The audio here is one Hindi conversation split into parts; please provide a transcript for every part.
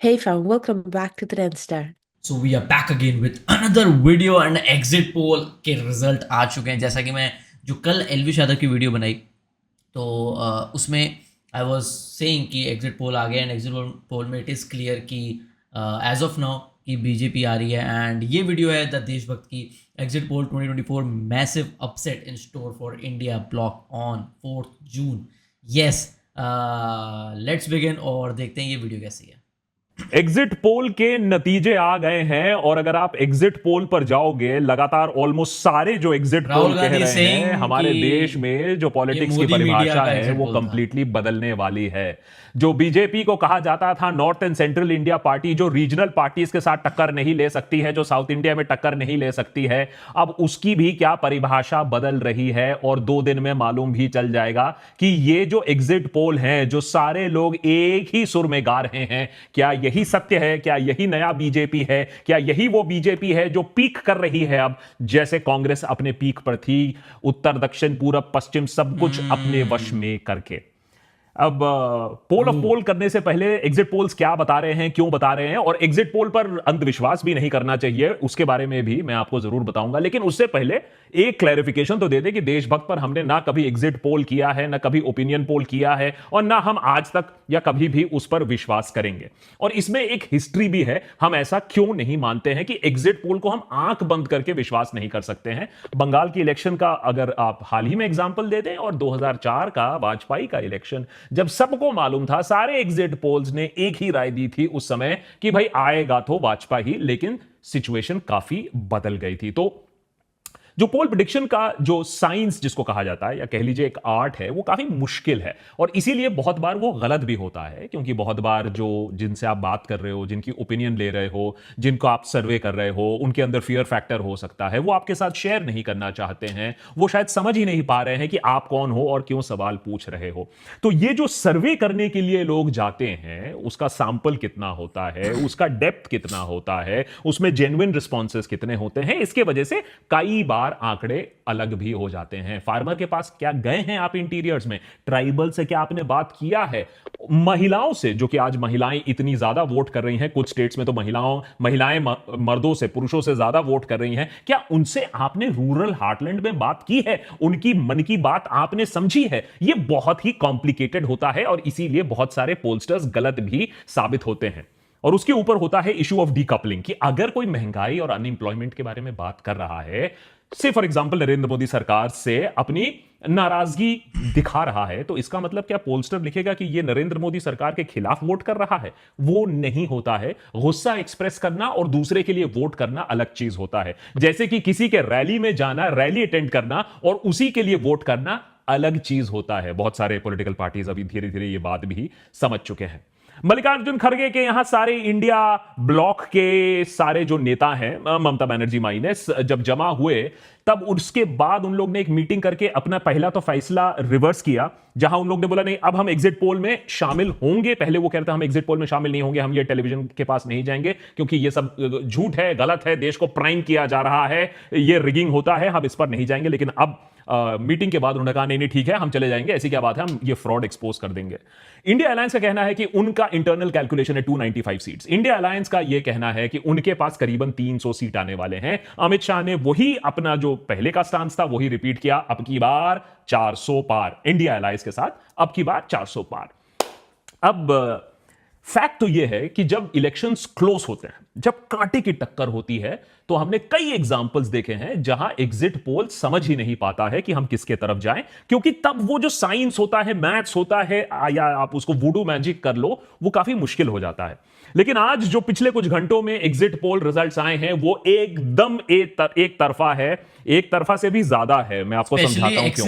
Hey fam, welcome back to Trendstar. So we are back again with another video and exit poll के रिजल्ट आ चुके हैं। जैसा कि मैं जो कल एलविश यादव की वीडियो बनाई तो उसमें आई वाज सेइंग कि एग्जिट पोल आ गया एंड एग्जिट पोल में इट इज़ क्लियर कि एज ऑफ नाउ कि बीजेपी आ रही है। एंड ये वीडियो है द देशभक्त की exit poll 2024 massive upset in store for India block on 4 June. Yes, let's begin और देखते हैं ये वीडियो कैसी है। एग्जिट पोल के नतीजे आ गए हैं और अगर आप एग्जिट पोल पर जाओगे लगातार ऑलमोस्ट सारे जो एग्जिट पोल राहुल कह गांधी रहे हैं हमारे कि देश में जो पॉलिटिक्स की मोदी मीडिया परिभाषा का है एग्जिट वो पोल था। कंप्लीटली बदलने वाली है। जो बीजेपी को कहा जाता था north and central India party, जो रीजनल पार्टीज के साथ टक्कर नहीं ले सकती है, जो साउथ इंडिया में टक्कर नहीं ले सकती है, अब उसकी भी क्या परिभाषा बदल रही है। और 2 दिन में मालूम भी चल जाएगा कि ये जो एग्जिट पोल हैं, जो सारे लोग एक ही सुर में गा रहे हैं, क्या यही सत्य है? क्या यही नया बीजेपी है? क्या यही वो बीजेपी है जो पीक कर रही है अब, जैसे कांग्रेस अपने पीक पर थी, उत्तर दक्षिण पूरब पश्चिम सब कुछ अपने वश में करके। अब पोल ऑफ पोल करने से पहले एग्जिट पोल्स क्या बता रहे हैं, क्यों बता रहे हैं, और एग्जिट पोल पर अंधविश्वास भी नहीं करना चाहिए, उसके बारे में भी मैं आपको जरूर बताऊंगा। लेकिन उससे पहले एक क्लैरिफिकेशन तो दे दे कि देशभक्त पर हमने ना कभी एग्जिट पोल किया है, ना कभी ओपिनियन पोल किया है, और ना हम आज तक या कभी भी उस पर विश्वास करेंगे। और इसमें एक हिस्ट्री भी है, हम ऐसा क्यों नहीं मानते हैं कि एग्जिट पोल को हम आंख बंद करके विश्वास नहीं कर सकते हैं। बंगाल की इलेक्शन का अगर आप हाल ही में एग्जाम्पल दे दें, और 2004 का वाजपेयी का इलेक्शन, जब सबको मालूम था, सारे एग्जिट पोल्स ने एक ही राय दी थी उस समय कि भाई आएगा तो वाजपेयी, लेकिन सिचुएशन काफी बदल गई थी। तो जो पोल प्रिडिक्शन का जो साइंस जिसको कहा जाता है, या कह लीजिए एक आर्ट है, वो काफी मुश्किल है और इसीलिए बहुत बार वो गलत भी होता है। क्योंकि बहुत बार जो जिनसे आप बात कर रहे हो, जिनकी ओपिनियन ले रहे हो, जिनको आप सर्वे कर रहे हो, उनके अंदर फियर फैक्टर हो सकता है, वो आपके साथ शेयर नहीं करना चाहते हैं, वो शायद समझ ही नहीं पा रहे हैं कि आप कौन हो और क्यों सवाल पूछ रहे हो। तो ये जो सर्वे करने के लिए लोग जाते हैं, उसका सैंपल कितना होता है, उसका डेप्थ कितना होता है, उसमें जेन्युइन रिस्पॉन्सेस कितने होते हैं, इसके वजह से कई बार आंकड़े अलग भी हो जाते हैं। फार्मर के पास क्या गए हैं आप इंटीरियर्स में? ट्राइबल से क्या आपने बात किया है? महिलाओं से, जो कि आज महिलाएं इतनी ज्यादा वोट कर रही हैं, कुछ स्टेट्स में तो महिलाएं मर्दों से, पुरुषों से ज्यादा वोट कर रही हैं, क्या उनसे आपने रूरल हार्टलैंड में बात की है? उनकी मन की बात आपने समझी है? यह बहुत ही कॉम्प्लिकेटेड होता है और इसीलिए बहुत सारे पोलस्टर्स गलत भी साबित होते हैं। और उसके ऊपर होता है इशू ऑफ डीकपलिंग, कि अगर कोई महंगाई और अनएम्प्लॉयमेंट के बारे में बात कर रहा है, से फॉर एग्जांपल नरेंद्र मोदी सरकार से अपनी नाराजगी दिखा रहा है, तो इसका मतलब क्या पोलस्टर लिखेगा कि ये नरेंद्र मोदी सरकार के खिलाफ वोट कर रहा है? वो नहीं होता है। गुस्सा एक्सप्रेस करना और दूसरे के लिए वोट करना अलग चीज होता है। जैसे कि किसी के रैली में जाना, रैली अटेंड करना और उसी के लिए वोट करना अलग चीज होता है। बहुत सारे पॉलिटिकल पार्टीज अभी धीरे धीरे ये बात भी समझ चुके हैं। मल्लिकार्जुन खड़गे के यहां सारे इंडिया ब्लॉक के सारे जो नेता हैं, ममता बनर्जी माइनस, जब जमा हुए, तब उसके बाद उन लोग ने एक मीटिंग करके अपना पहला तो फैसला रिवर्स किया, जहां उन लोग ने बोला नहीं, अब हम एग्जिट पोल में शामिल होंगे। पहले वो कहते हम एग्जिट पोल में शामिल नहीं होंगे, हम ये टेलीविजन के पास नहीं जाएंगे, क्योंकि ये सब झूठ है, गलत है, देश को प्राइम किया जा रहा है, ये रिगिंग होता है, हम इस पर नहीं जाएंगे। लेकिन अब मीटिंग के बाद उन्होंने कहा नहीं नहीं ठीक है, हम चले जाएंगे, ऐसी क्या बात है, हम ये फ्रॉड एक्सपोज कर देंगे। इंडिया अलायंस का कहना है कि उनका इंटरनल कैलकुलेशन है 295 सीट्स। इंडिया अलायंस का यह कहना है कि उनके पास करीबन 300 सीट आने वाले हैं। अमित शाह ने वही अपना जो पहले का स्टांस था वही रिपीट किया, अब की बार 400 पार इंडिया अलायंस के साथ, अब की बार 400 पार। अब फैक्ट तो यह है कि जब इलेक्शंस क्लोज होते हैं, जब कांटे की टक्कर होती है, तो हमने कई एग्जांपल्स देखे हैं जहां एग्जिट पोल समझ ही नहीं पाता है कि हम किसके तरफ जाएं, क्योंकि तब वो जो साइंस होता है, मैथ्स होता है, या आप उसको वुडू मैजिक कर लो, वो काफी मुश्किल हो जाता है। लेकिन आज जो पिछले कुछ घंटों में एग्जिट पोल रिजल्ट्स आए हैं, वो एकदम एक तरफा है, एक तरफा से भी ज्यादा है। मैं आपको समझाता हूं क्यों।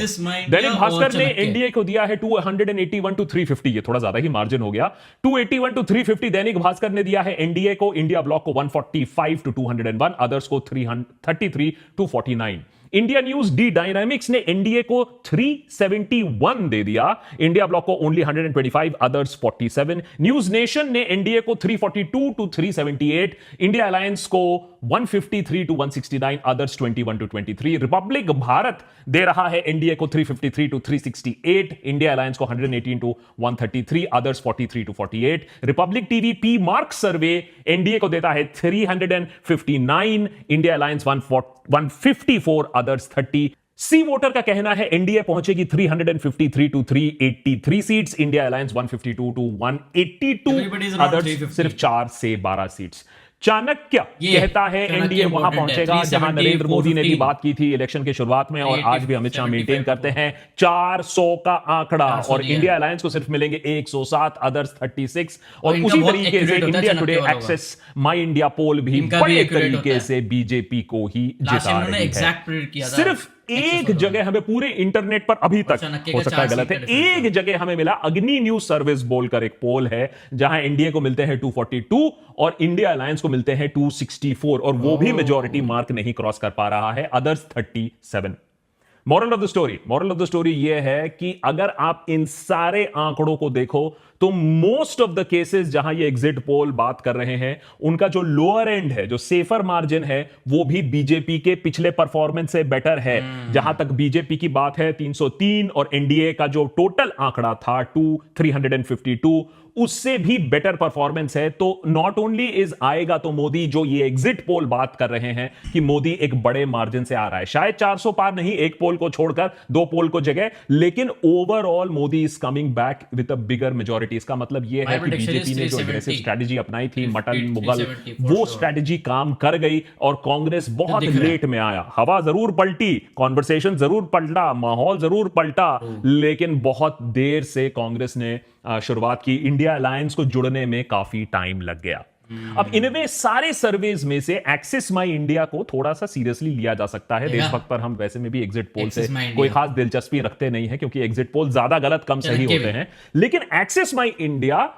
दैनिक भास्कर ने एनडीए को दिया है 281 टू 350, ये थोड़ा ज्यादा ही मार्जिन हो गया, 281 टू 350 दैनिक भास्कर ने दिया है एनडीए को, इंडिया ब्लॉक को 145 टू 201, अदर्स को 333 to 49। India News D Dynamics ने एनडीए को 371 दे दिया, इंडिया ब्लॉक को ओनली 125, अदर्स 47। न्यूज नेशन ने एनडीए को 342 टू 378, इंडिया अलायंस को 153 to 169, others 21 to 23. Republic Bharat दे रहा है एनडीए को 353 to 368, इंडिया अलायंस को 118 to 133, others 43 to 48. Republic TV P Marq survey NDA को देता है 359, India alliance 154, others 30. C Voter का कहना है एनडीए पहुंचेगी 353 to 383 seats, India alliance 152 to 182, others सिर्फ 4 से 12 सीट्स. चाणक्य कहता है एनडीए वहां पहुंचेगा जहां नरेंद्र मोदी ने भी बात की थी इलेक्शन के शुरुआत में, और आज भी अमित शाह मेंटेन करते हैं 400 का आंकड़ा, और इंडिया अलायंस को सिर्फ मिलेंगे 107, अदर्स 36. और उसी तरीके से India today access My India पोल भी बड़े तरीके से बीजेपी को ही जिता रही है. सिर्फ एक जगह हमें पूरे इंटरनेट पर अभी तक, हो सकता है गलत है, एक जगह हमें मिला, अग्नि न्यूज सर्विस बोलकर एक पोल है जहां एनडीए को मिलते हैं 242 और इंडिया अलायंस को मिलते हैं 264, और वो भी मेजॉरिटी मार्क नहीं क्रॉस कर पा रहा है, others 37. Moral of the story यह है कि अगर आप इन सारे आंकड़ों को देखो तो मोस्ट ऑफ द केसेस जहां ये एग्जिट पोल बात कर रहे हैं, उनका जो लोअर एंड है, जो सेफर मार्जिन है, वो भी बीजेपी के पिछले परफॉर्मेंस से बेटर है. जहां तक बीजेपी की बात है 303, और एनडीए का जो टोटल आंकड़ा था 352, उससे भी बेटर परफॉर्मेंस है. तो नॉट ओनली इज आएगा तो मोदी, जो ये एग्जिट पोल बात कर रहे हैं कि मोदी एक बड़े मार्जिन से आ रहा है, शायद 400 पार नहीं, एक पोल को छोड़कर, 2 पोल को जगह, लेकिन overall Modi is coming back with a bigger majority. इसका मतलब यह है कि बीजेपी ने जो एग्रेसिव स्ट्रेटजी अपनाई थी, मटन मुगल, वो स्ट्रेटजी काम कर गई, और कांग्रेस बहुत लेट में आया. हवा जरूर पलटी, कॉन्वर्सेशन जरूर पलटा, माहौल जरूर पलटा, लेकिन बहुत देर से कांग्रेस ने शुरुआत की. इंडिया अलायंस को जुड़ने में काफी टाइम लग गया. अब इनमें सारे सर्वेज में से एक्सिस माई इंडिया को थोड़ा सा सीरियसली लिया जा सकता है. देशभक्त पर हम वैसे में भी एग्जिट पोल से कोई खास दिलचस्पी रखते नहीं है, क्योंकि एग्जिट पोल ज्यादा गलत कम सही होते हैं, लेकिन एक्सिस माई इंडिया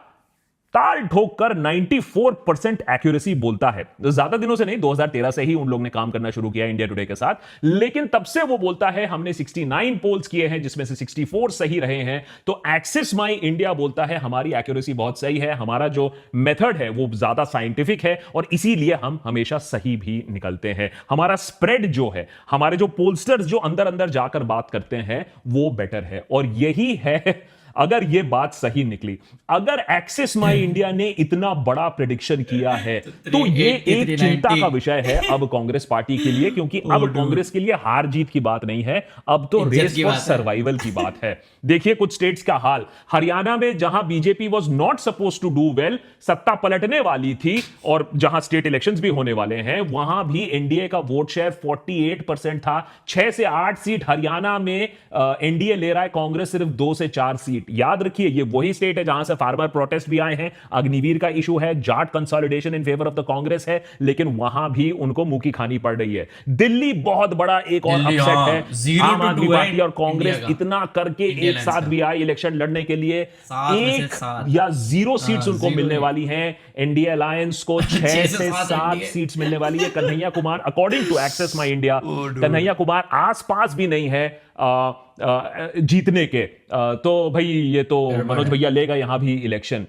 ताल ठोक कर 94% एक्यूरेसी बोलता है. ज्यादा दिनों से नहीं, 2013 से ही उन लोग ने काम करना शुरू किया इंडिया टुडे के साथ, लेकिन तब से वो बोलता है हमने 69 पोल्स किए हैं जिसमें से 64 सही रहे हैं. तो एक्सिस माई इंडिया बोलता है हमारी एक्यूरेसी बहुत सही है, हमारा जो मेथड है वो ज्यादा साइंटिफिक है, और इसीलिए हम हमेशा सही भी निकलते हैं. हमारा स्प्रेड जो है, हमारे जो पोलस्टर्स जो अंदर अंदर जाकर बात करते हैं, वो बेटर है. और यही है, अगर यह बात सही निकली, अगर एक्सिस माई इंडिया ने इतना बड़ा प्रेडिक्शन किया है, तो यह एक चिंता का विषय है अब कांग्रेस पार्टी के लिए, क्योंकि अब कांग्रेस के लिए हार जीत की बात नहीं है, अब तो रेस फॉर सर्वाइवल की बात है. देखिए कुछ स्टेट्स का हाल. हरियाणा में जहां BJP was not suppose to do well, सत्ता पलटने वाली थी, और जहां स्टेट इलेक्शंस भी होने वाले हैं, वहां भी एनडीए का वोट शेयर 48% था. 6 से 8 सीट हरियाणा में एनडीए ले रहा है, कांग्रेस सिर्फ 2 से 4 सीट. याद रखिए ये वही स्टेट है जहां से फार्मर प्रोटेस्ट भी आए हैं, अग्निवीर का इशू है, Jat consolidation in favour of the Congress है, लेकिन वहां भी उनको मुंह की खानी पड़ रही है. दिल्ली बहुत बड़ा एक और अपसेट है. आम आदमी पार्टी और कांग्रेस इतना करके एक साथ भी आए इलेक्शन लड़ने के लिए, 1 या 0 सीट्स उनको मिलने वाली हैं. एनडीए अलायंस को 6 से 7 सीट्स मिलने वाली है. Kanhaiya Kumar, according to Axis My India, Kanhaiya Kumar आसपास भी नहीं है जीतने के. तो भाई ये तो मनोज भैया लेगा यहां भी इलेक्शन.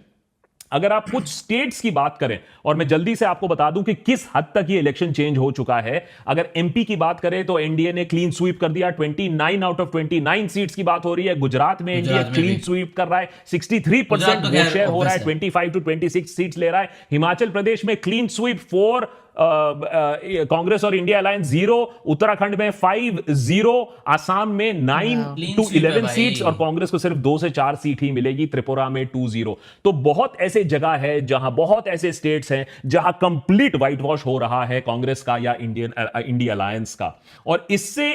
अगर आप कुछ स्टेट्स की बात करें, और मैं जल्दी से आपको बता दूं कि किस हद तक ये इलेक्शन चेंज हो चुका है. अगर एमपी की बात करें तो एनडीए ने क्लीन स्वीप कर दिया, 29 आउट ऑफ 29 सीट्स की बात हो रही है. गुजरात में एनडीए क्लीन स्वीप कर रहा है, 63% वोट शेयर हो रहा है, 25 टू 26 सीट्स ले रहा है. हिमाचल प्रदेश में क्लीन स्वीप 4, कांग्रेस और इंडिया अलायंस 0, उत्तराखंड में 5-0, आसाम में 9 to 11 सीट्स, और कांग्रेस को सिर्फ 2 से 4 सीट ही मिलेगी. त्रिपुरा में 2-0. तो बहुत ऐसे जगह है जहां, बहुत ऐसे स्टेट्स हैं जहां कंप्लीट व्हाइट वॉश हो रहा है कांग्रेस का या इंडिया अलायंस का. और इससे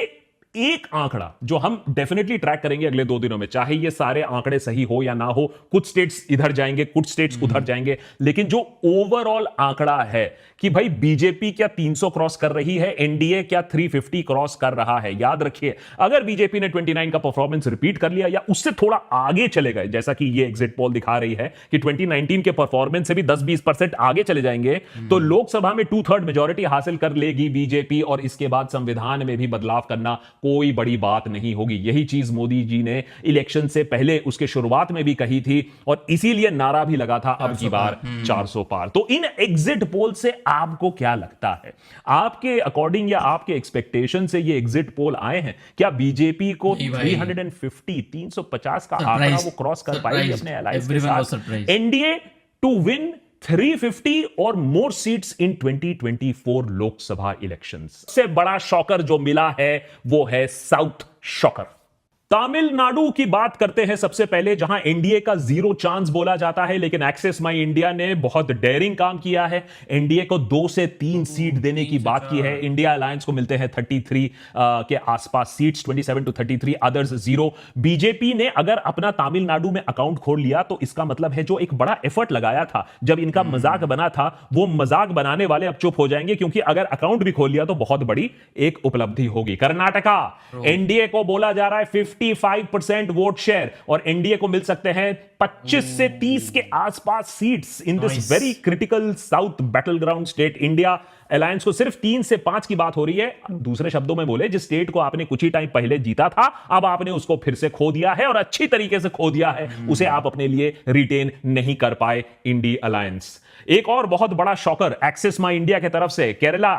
एक आंकड़ा जो हम डेफिनेटली ट्रैक करेंगे अगले 2 दिनों में, चाहे ये सारे आंकड़े सही हो या ना हो, कुछ स्टेट्स इधर जाएंगे, कुछ स्टेट्स उधर जाएंगे, लेकिन जो ओवरऑल आंकड़ा है कि भाई बीजेपी क्या 300 क्रॉस कर रही है, एनडीए क्या 350 क्रॉस कर रहा है. याद रखिए, अगर बीजेपी ने 29 का परफॉर्मेंस रिपीट कर लिया या उससे थोड़ा आगे चले गए, जैसा कि ये एग्जिट पोल दिखा रही है कि 2019 के परफॉर्मेंस से भी 10-20% आगे चले जाएंगे, तो लोकसभा में 2/3 मेजॉरिटी हासिल कर लेगी बीजेपी, और इसके बाद संविधान में भी बदलाव करना कोई बड़ी बात नहीं होगी। यही चीज मोदी जी ने इलेक्शन से पहले उसके शुरुआत में भी कही थी और इसीलिए नारा भी लगा था अब की बार 400 पार। तो इन एग्जिट पोल से आपको क्या लगता है, आपके अकॉर्डिंग या आपके एक्सपेक्टेशन से ये एग्जिट पोल आए हैं, क्या बीजेपी को 350 का आंकड़ा वो क्रॉस कर पाएगी अपने अलायंस के साथ? एनडीए टू विन 350 और मोर सीट्स इन 2024 लोकसभा इलेक्शंस। सबसे बड़ा शॉकर जो मिला है वो है साउथ शॉकर। तमिलनाडु की बात करते हैं सबसे पहले, जहां एनडीए का 0 चांस बोला जाता है, लेकिन एक्सेस माई इंडिया ने बहुत डेयरिंग काम किया है। एनडीए को 2 से 3 सीट देने की बात की है। इंडिया अलायंस को मिलते हैं 33 के आसपास सीट्स, 27 to 33, अदर्स 0। बीजेपी ने अगर अपना तमिलनाडु में अकाउंट खोल लिया तो इसका मतलब है जो एक बड़ा एफर्ट लगाया था, जब इनका मजाक बना था, वो मजाक बनाने वाले अब चुप हो जाएंगे, क्योंकि अगर अकाउंट भी खोल लिया तो बहुत बड़ी एक उपलब्धि होगी। कर्नाटका, एनडीए को बोला जा रहा है 55% वोट शेयर और एनडीए को मिल सकते हैं 25 से 30 के आसपास seats in this very critical south battle ground state. India alliance को सिर्फ 3 से 5 की बात हो रही है। दूसरे शब्दों में बोले, जिस स्टेट को आपने कुछ ही टाइम पहले जीता था, अब आपने उसको फिर से खो दिया है और अच्छी तरीके से खो दिया है, उसे आप अपने लिए रिटेन नहीं कर पाए इंडी अलायंस। एक और बहुत बड़ा शॉकर एक्सेस माई इंडिया की तरफ से, केरला,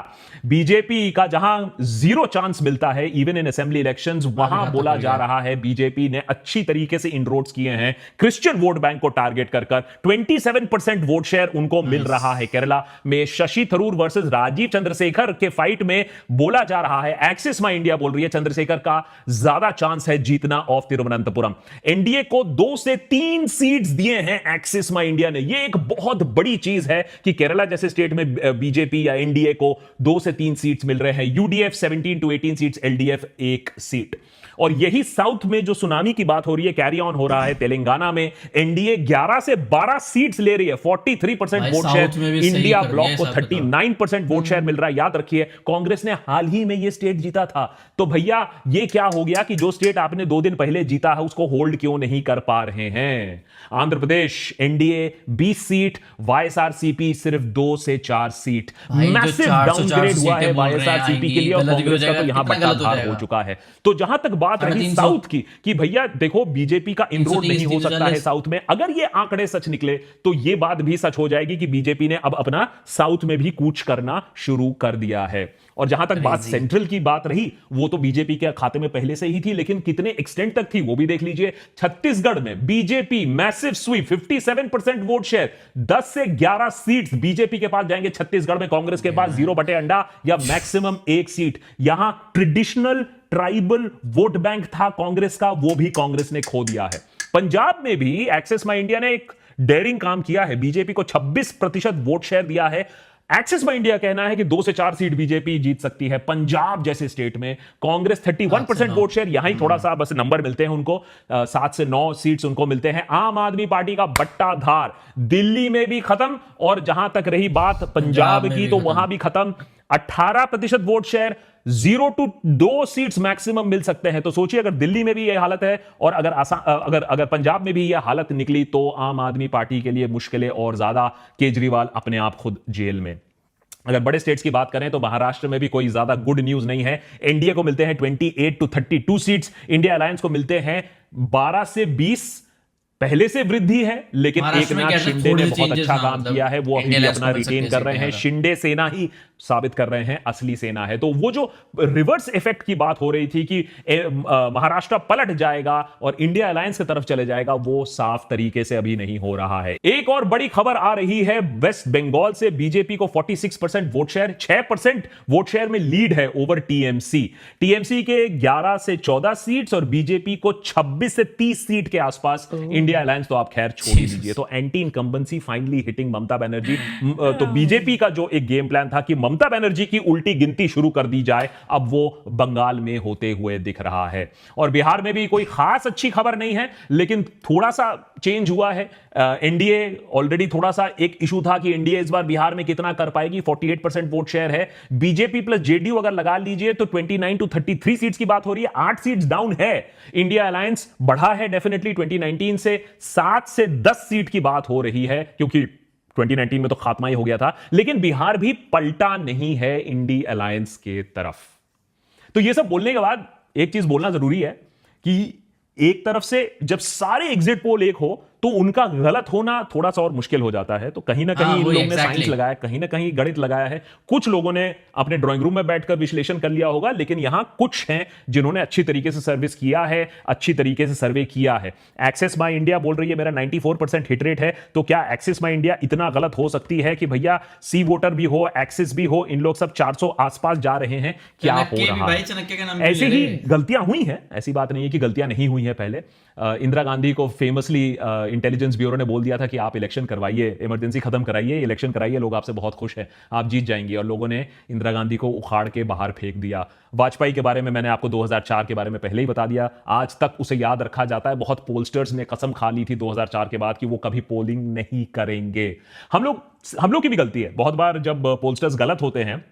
बीजेपी का जहां 0 चांस मिलता है इवन इन असेंबली इलेक्शंस, वहां बोला जा रहा है बीजेपी ने अच्छी तरीके से इनरोड्स किए हैं क्रिश्चियन वोट बैंक को टारगेट कर 27% वोट शेयर उनको मिल रहा है। केरला में शशि थरूर वर्सेस राजीव चंद्रशेखर के फाइट में बोला जा रहा है, एक्सेस माई इंडिया बोल रही है, चंद्रशेखर का ज्यादा चांस है जीतना ऑफ तिरुवनंतपुरम। एनडीए को 2 से 3 सीट्स दिए हैं एक्सेस माई इंडिया ने। यह एक बहुत बड़ी चीज है कि केरला जैसे स्टेट में बीजेपी या एनडीए को 2 से 3 सीट्स मिल रहे हैं। UDF 17 to 18 seats, LDF 1 seat. और यही साउथ में जो सुनामी की बात हो रही है, कैरी ऑन हो रहा है। तेलंगाना में एनडीए 11 से 12 सीट्स ले रही है, 43% वोट शेयर। इंडिया ब्लॉक को 39% वोट शेयर मिल रहा है। याद रखिए, कांग्रेस ने हाल ही में यह स्टेट जीता था। तो भैया ये क्या हो गया कि जो स्टेट आपने 2 दिन पहले जीता है उसको होल्ड क्यों नहीं कर पा रहे हैं? Andhra Pradesh, NDA 20 seat, YSRCP सिर्फ 2 से 4 सीट। मैसिव डाउनग्रेड हुआ है वाईएसआरसीपी के लिए और कांग्रेस का तो यहां बट्टाधार हो चुका है। तो जहां तक बात रही साउथ की कि भैया देखो बीजेपी का इनरोड नहीं हो सकता है साउथ में, अगर ये आंकड़े सच निकले तो ये बात भी सच हो जाएगी कि बीजेपी ने अब अपना साउथ में भी कूच करना शुरू कर दिया है। और जहां तक बात सेंट्रल की बात रही, वो तो बीजेपी के खाते में पहले से ही थी, लेकिन कितने एक्सटेंट तक थी वो भी देख लीजिए। छत्तीसगढ़ में BJP massive sweep, 57% vote share, 10 से 11 सीट्स बीजेपी के पास जाएंगे छत्तीसगढ़ में। कांग्रेस के पास 0 बटे अंडा या मैक्सिमम 1 सीट। यहां ट्रेडिशनल ट्राइबल वोट बैंक था कांग्रेस का, वो भी कांग्रेस ने खो दिया है। पंजाब में भी एक्सेस माई इंडिया ने एक डेयरिंग काम किया है, बीजेपी को 26% वोट शेयर दिया है। एक्सेस माई इंडिया कहना है कि 2 से 4 सीट बीजेपी जीत सकती है। पंजाब जैसे स्टेट में कांग्रेस 31% वोट शेयर, यहां ही थोड़ा सा बस नंबर मिलते हैं उनको, 7 से 9 सीट्स उनको मिलते हैं। आम आदमी पार्टी का बट्टाधार दिल्ली में भी खत्म, और जहां तक रही बात पंजाब की तो वहां भी खत्म। 18% vote share, 0 to 2 seats maximum मिल सकते हैं। तो सोचिए अगर दिल्ली में भी यह हालत है और अगर पंजाब में भी यह हालत निकली तो आम आदमी पार्टी के लिए मुश्किलें और ज्यादा। केजरीवाल अपने आप खुद जेल में। अगर बड़े स्टेट्स की बात करें तो महाराष्ट्र में भी कोई ज्यादा गुड न्यूज नहीं है। एनडीए को मिलते हैं 28 to 32 सीट्स, इंडिया अलायंस को मिलते हैं 12 से 20। पहले से वृद्धि है, लेकिन एकनाथ शिंदे ने बहुत अच्छा काम किया है, वो अभी अपना रिटेन कर रहे हैं। शिंदे सेना ही साबित कर रहे हैं असली सेना है। तो वो जो रिवर्स इफेक्ट की बात हो रही थी कि महाराष्ट्र पलट जाएगा और इंडिया अलायंस की तरफ चले जाएगा, वो साफ तरीके से अभी नहीं हो रहा है। एक और बड़ी खबर आ रही है वेस्ट बंगाल से, बीजेपी को 46% वोट शेयर, 6% वोट शेयर में लीड है ओवर टीएमसी। टीएमसी के 11 से 14 सीट्स और बीजेपी को 26 से 30 सीट के आसपास। इंडिया अलायंस तो आप खैर छोड़ ही दीजिए। तो anti incumbency finally hitting Mamata Banerjee. तो बीजेपी का जो एक गेम प्लान था कि ममता बनर्जी की उल्टी गिनती शुरू कर दी जाए, अब वो बंगाल में होते हुए दिख रहा है। और बिहार में भी कोई खास अच्छी खबर नहीं है, लेकिन थोड़ा सा चेंज हुआ है। एनडीए ऑलरेडी थोड़ा सा एक इशू था कि एनडीए इस बार बिहार में कितना कर पाएगी, 48% वोट शेयर है। बीजेपी प्लस जेडीयू अगर लगा लीजिए तो 29 to 33 सीट्स की बात हो रही है, 8 सीट्स डाउन है। इंडिया अलायंस बढ़ा है डेफिनेटली 2019 से, 7 से 10 सीट की बात हो रही है, क्योंकि 2019 में तो खात्मा ही हो गया था। लेकिन बिहार भी पलटा नहीं है इंडी अलायंस के तरफ। तो ये सब बोलने के बाद एक चीज बोलना जरूरी है कि एक तरफ से जब सारे एग्जिट पोल एक हो तो उनका गलत होना थोड़ा सा और मुश्किल हो जाता है। तो कहीं ना कहीं इन लोगों ने साइंस लगाया, कहीं ना कहीं गणित लगाया है। कुछ लोगों ने अपने ड्राइंग रूम में बैठकर विश्लेषण कर लिया होगा, लेकिन यहां कुछ हैं जिन्होंने अच्छी तरीके से सर्विस किया है, अच्छी तरीके से सर्वे किया है। एक्सेस माई इंडिया बोल रही है मेरा 94% हिट रेट है, तो क्या एक्सेस माई इंडिया इतना गलत हो सकती है कि भैया सी वोटर भी हो, एक्सेस भी हो, इन लोग सब 400 आसपास जा रहे हैं? क्या हो रहा है? ऐसी ही गलतियां हुई हैं, ऐसी बात नहीं है कि गलतियां नहीं हुई हैं। पहले इंदिरा गांधी को फेमसली इंटेलिजेंस ब्यूरो ने बोल दिया था कि आप इलेक्शन करवाइए, इमरजेंसी खत्म कराइए, इलेक्शन कराइए, लोग आपसे बहुत खुश हैं, आप जीत जाएंगी। और लोगों ने इंदिरा गांधी को उखाड़ के बाहर फेंक दिया। वाजपेयी के बारे में मैंने आपको 2004 के बारे में पहले ही बता दिया, आज तक उसे याद रखा जाता है। बहुत पोलस्टर्स ने कसम खा ली थी 2004 के बाद कि वो कभी पोलिंग नहीं करेंगे। हम लोग की भी गलती है, बहुत बार जब पोलस्टर्स गलत होते हैं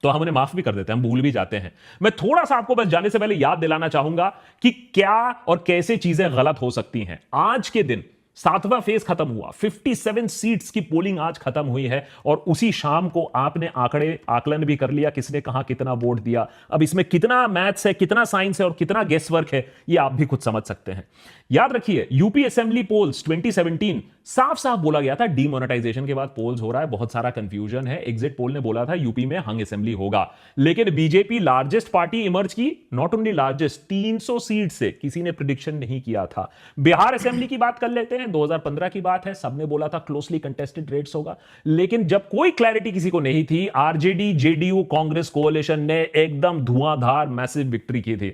तो हम उन्हें माफ भी कर देते हैं, हम भूल भी जाते हैं। मैं थोड़ा सा आपको बस जाने से पहले याद दिलाना चाहूंगा कि क्या और कैसे चीजें गलत हो सकती हैं। आज के दिन 7वां फेज खत्म हुआ, 57 सीट्स की पोलिंग आज खत्म हुई है, और उसी शाम को आपने आकलन भी कर लिया किसने कहां कितना वोट दिया। अब इसमें कितना मैथ्स है, कितना साइंस है और कितना गेस वर्क है, ये आप भी खुद समझ सकते हैं। याद रखिए, यूपी असेंबली पोल्स 2017 साफ साफ बोला गया था डीमोनेटाइजेशन के बाद पोल्स हो रहा है, बहुत सारा कंफ्यूजन है। एग्जिट पोल ने बोला था यूपी में हंग असेंबली होगा, लेकिन बीजेपी लार्जेस्ट पार्टी इमर्ज की, नॉट ओनली लार्जेस्ट, 300 सीट से किसी ने प्रिडिक्शन नहीं किया था। बिहार असेंबली की बात कर लेते हैं, 2015 की बात है, सबने बोला था क्लोजली कंटेस्टेड रेट्स होगा, लेकिन जब कोई क्लैरिटी किसी को नहीं थी, आरजेडी जेडीयू कांग्रेस कोalition ने एकदम धुआंधार मैसिव विक्ट्री की थी।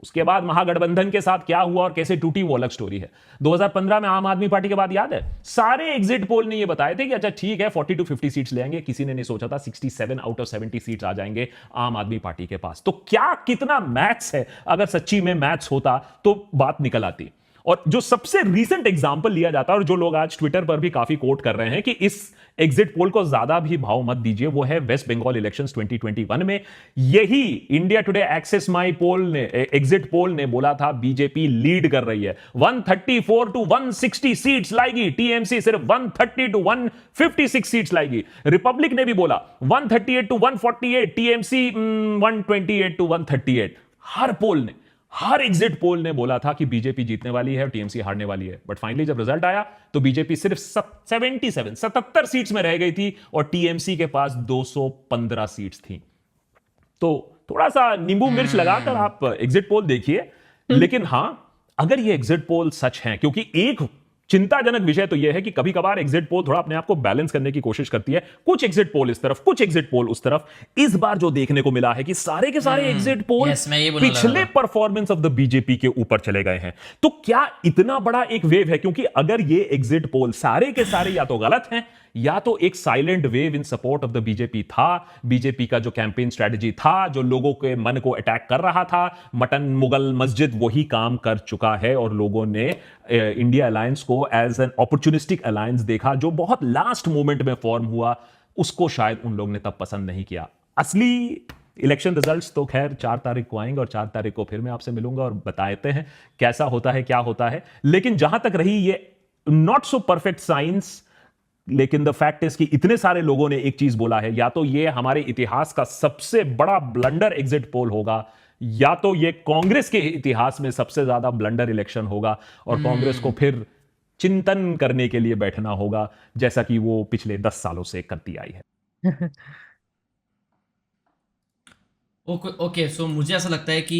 उसके बाद महागठबंधन के साथ क्या हुआ और कैसे टूटी वो अलग स्टोरी है। 2015 में आम आदमी पार्टी के बाद याद है, सारे एग्जिट पोल ने ये बताए थे कि अच्छा ठीक है 40 to 50 सीट्स ले आएंगे। किसी ने नहीं सोचा था 67 आउट ऑफ 70 सीट्स आ जाएंगे आम आदमी पार्टी के पास। तो क्या कितना मैथ्स है, अगर सच्ची में मैथ्स होता तो बात निकल आती। और जो सबसे रीसेंट एग्जांपल लिया जाता है और जो लोग आज ट्विटर पर भी काफी कोट कर रहे हैं कि इस एग्जिट पोल को ज्यादा भी भाव मत दीजिए, वो है वेस्ट बंगाल इलेक्शंस 2021 में। यही इंडिया टुडे एक्सेस माई पोल ने, एग्जिट पोल ने बोला था बीजेपी लीड कर रही है, 134 to 160 सीट्स लाएगी, टीएमसी सिर्फ 130 to 156 सीट्स लाएगी। रिपब्लिक ने भी बोला 138 to 148, टीएमसी 128 to 138। हर पोल ने, हर एग्जिट पोल ने बोला था कि बीजेपी जीतने वाली है और टीएमसी हारने वाली है। बट फाइनली जब रिजल्ट आया तो बीजेपी सिर्फ 77 सीट्स में रह गई थी और टीएमसी के पास 215 सीट्स थी। तो थोड़ा सा नींबू मिर्च लगाकर आप एग्जिट पोल देखिए। लेकिन हां, अगर ये एग्जिट पोल सच हैं, क्योंकि एक चिंताजनक विषय तो यह है कि कभी कभार एग्जिट पोल थोड़ा अपने आप को बैलेंस करने की कोशिश करती है, कुछ एग्जिट पोल इस तरफ, कुछ एग्जिट पोल उस तरफ। इस बार जो देखने को मिला है कि सारे के सारे एग्जिट पोल पिछले परफॉर्मेंस ऑफ द बीजेपी के ऊपर चले गए हैं। तो क्या इतना बड़ा एक वेव है? क्योंकि अगर ये एग्जिट पोल सारे के सारे या तो गलत हैं या तो एक silent wave in support of the BJP था, बीजेपी का जो कैंपेन स्ट्रेटजी था, जो लोगों के मन को अटैक कर रहा था, मटन मुगल मस्जिद वही काम कर चुका है और लोगों ने इंडिया अलायंस को एज एन अपॉर्चुनिस्टिक अलायंस देखा, जो बहुत लास्ट मोमेंट में फॉर्म हुआ, उसको शायद उन लोगों ने तब पसंद नहीं किया। असली इलेक्शन रिजल्ट्स तो खैर 4 तारीख को आएंगे और 4 तारीख को फिर मैं आपसे मिलूंगा और बताते हैं कैसा होता है, क्या होता है। लेकिन जहां तक रही ये नॉट सो परफेक्ट साइंस, लेकिन द फैक्ट इज कि इतने सारे लोगों ने एक चीज बोला है, या तो ये हमारे इतिहास का सबसे बड़ा ब्लंडर एग्जिट पोल होगा, या तो ये कांग्रेस के इतिहास में सबसे ज्यादा ब्लंडर इलेक्शन होगा और कांग्रेस को फिर चिंतन करने के लिए बैठना होगा, जैसा कि वो पिछले 10 सालों से करती आई है। ओके, सो मुझे ऐसा लगता है कि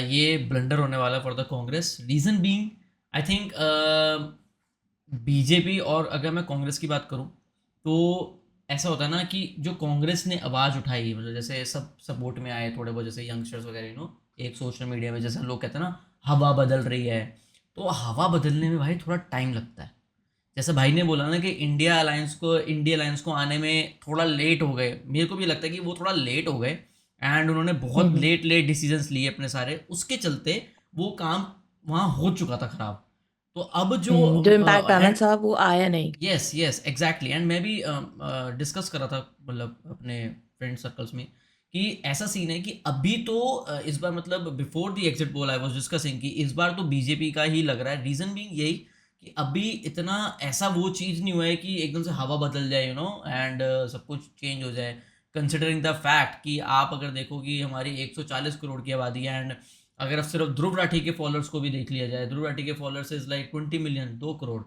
ये ब्लंडर होने वाला for the Congress. Reason being, I think BJP, और अगर मैं कांग्रेस की बात करूं तो ऐसा होता है ना कि जो कांग्रेस ने आवाज़ उठाई, मतलब जैसे सब सपोर्ट में आए थोड़े बहुत, जैसे यंगस्टर्स वगैरह, एक सोशल मीडिया में जैसे लोग कहते हैं ना हवा बदल रही है, तो हवा बदलने में भाई थोड़ा टाइम लगता है। जैसे भाई ने बोला ना कि इंडिया अलायंस को आने में थोड़ा लेट हो गए, मेरे को भी लगता है कि वो थोड़ा लेट हो गए एंड उन्होंने बहुत लेट डिसीजंस लिए अपने सारे, उसके चलते वो काम वहाँ हो चुका था खराब। तो अब जो इम्पैक्ट आना था वो आया नहीं। Yes exactly. एंड मैं भी डिस्कस कर रहा था मतलब अपने फ्रेंड सर्कल्स में कि ऐसा सीन है कि अभी तो इस बार, मतलब before the exit poll I was discussing कि इस बार तो बीजेपी का ही लग रहा है। रीज़न बीइंग यही कि अभी इतना ऐसा वो चीज़ नहीं हुआ है कि एकदम से हवा बदल जाए एंड सब कुछ चेंज हो जाए। कंसिडरिंग द फैक्ट कि आप अगर देखो कि हमारी 140 करोड़ की आबादी है एंड अगर अब सिर्फ ध्रुव राठी के फॉलोअर्स को भी देख लिया जाए, ध्रुव राठी के followers is like 20 million, 2 crore,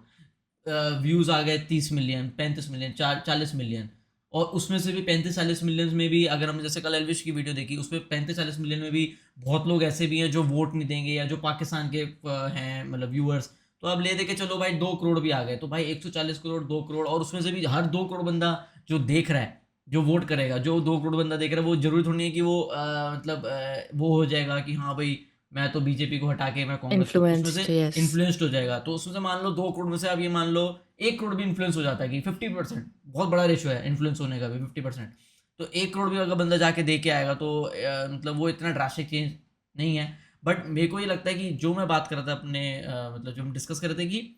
views आ गए 30 मिलियन, 35 मिलियन, 40 मिलियन, और उसमें से भी 35-40 मिलियन में भी अगर हम जैसे कल एलविश की वीडियो देखी, उसमें 35-40 मिलियन में भी बहुत लोग ऐसे भी हैं जो वोट नहीं देंगे या जो पाकिस्तान के हैं मतलब व्यूअर्स। तो अब ले दे के चलो भाई 2 करोड़ भी आ गए, तो भाई 140 करोड़, 2 करोड़, और उसमें से भी हर 2 करोड़ बंदा जो देख रहा है, जो वोट करेगा, जो 2 करोड़ बंदा देख रहा है, वो जरूरी थोड़ी नहीं है कि वो वो हो जाएगा कि हाँ भाई मैं तो बीजेपी को हटा के मैं कांग्रेस को, उसमें Influenced, से yes. इन्फ्लुएंस्ड हो जाएगा। तो उसमें से मान लो 2 करोड़ में से आप ये मान लो 1 करोड़ भी इन्फ्लुएंस हो जाता है कि 50%, बहुत बड़ा रेशियो है इन्फ्लुएंस होने का भी 50%। तो 1 करोड़ भी अगर बंदा जाके दे के आएगा तो मतलब वो इतना ड्रास्टिक चेंज नहीं है। बट मेरे को ये लगता है कि जो मैं बात कर रहा था अपने मतलब जो हम डिस्कस कर रहे थे कि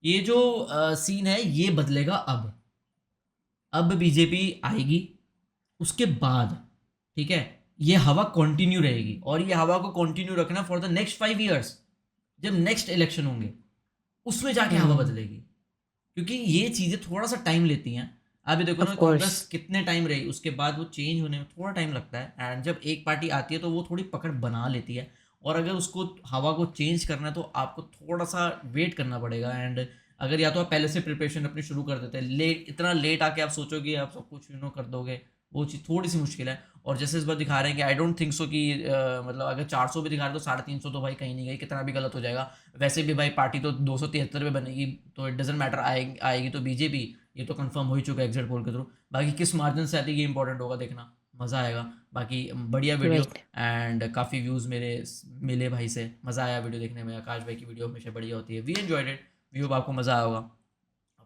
ये जो सीन है ये बदलेगा अब बीजेपी आएगी, उसके बाद ठीक है ये हवा कंटिन्यू रहेगी, और ये हवा को कंटिन्यू रखना फॉर द नेक्स्ट 5 इयर्स, जब नेक्स्ट इलेक्शन होंगे उसमें जाके हवा बदलेगी, क्योंकि ये चीजें थोड़ा सा टाइम लेती हैं। अभी देखो Of ना course. कांग्रेस कितने टाइम रही, उसके बाद वो चेंज होने में थोड़ा टाइम लगता है, एंड जब एक पार्टी आती है तो वो थोड़ी पकड़ बना लेती है, और अगर उसको हवा को चेंज करना है तो आपको थोड़ा सा वेट करना पड़ेगा। एंड अगर या तो आप पहले से प्रिपरेशन अपनी शुरू कर देते हैं, लेट इतना लेट आके आप सोचोगे आप सब कुछ कर दोगे, वो चीज़ थोड़ी सी मुश्किल है। और जैसे इस बार दिखा रहे हैं कि आई डोंट थिंक सो कि मतलब अगर 400 भी दिखा रहे हैं तो 350 तो भाई कहीं नहीं गई, कितना भी गलत हो जाएगा। वैसे भी भाई पार्टी तो 273 में बनेगी, तो इट डजेंट मैटर, आएगी तो बीजेपी, ये तो कंफर्म हो ही चुका है एग्जिट पोल के थ्रू। बाकी किस मार्जिन से आती है ये इंपॉर्टेंट होगा देखना, मज़ा आएगा। बाकी बढ़िया वीडियो Right. एंड काफ़ी व्यूज़ मेरे मिले भाई से, मज़ा आया वीडियो देखने में। आकाश भाई की वीडियो हमेशा बढ़िया होती है, वी एंजॉयड इट। व्यू आपको मज़ा आया होगा,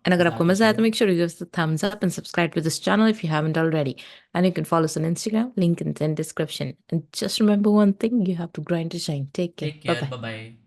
And अगर आपको मजा आया तो तो make sure you give us the thumbs up and subscribe to this channel if you haven't already. And you can follow us on Instagram, link in the description. And just remember one thing, you have to grind to shine. Take care. Take care, Bye-bye. Bye bye.